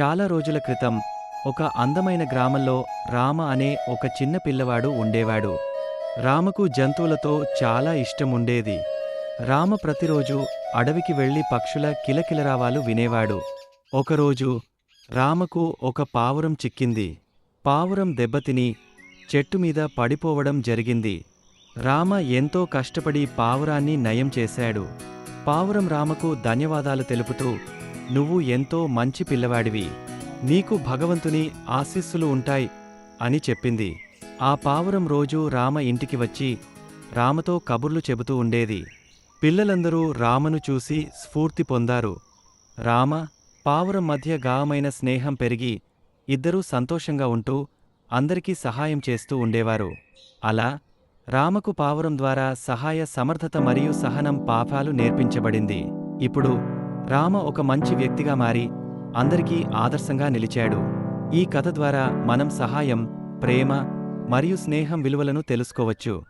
చాలా రోజుల క్రితం ఒక అందమైన గ్రామంలో రామ అనే ఒక చిన్న పిల్లవాడు ఉండేవాడు. రామకు జంతువులతో చాలా ఇష్టముండేది. రామ ప్రతిరోజు అడవికి వెళ్లి పక్షుల కిలకిలరావాలు వినేవాడు. ఒకరోజు రామకు ఒక పావురం చిక్కింది. పావురం దెబ్బతిని చెట్టుమీద పడిపోవడం జరిగింది. రామ ఎంతో కష్టపడి పావురాన్ని నయం చేశాడు. పావురం రామకు ధన్యవాదాలు తెలుపుతూ, "నువ్వు ఎంతో మంచి పిల్లవాడివి. నీకు భగవంతుని ఆశీస్సులు ఉంటాయి" అని చెప్పింది. ఆ పావురం రోజూ రామ ఇంటికి వచ్చి రామతో కబుర్లు చెబుతూ ఉండేది. పిల్లలందరూ రామను చూసి స్ఫూర్తి పొందారు. రామ, పావురం మధ్య గాఢమైన స్నేహం పెరిగి ఇద్దరూ సంతోషంగా ఉంటూ అందరికీ సహాయం చేస్తూ ఉండేవారు. అలా రామకు పావురం ద్వారా సహాయ సమర్థత మరియు సహనం పాఠాలు నేర్పించబడింది. ఇప్పుడు రామ ఒక మంచి వ్యక్తిగా మారి అందరికీ ఆదర్శంగా నిలిచాడు. ఈ కథ ద్వారా మనం సహాయం, ప్రేమ మరియు స్నేహం విలువలను తెలుసుకోవచ్చు.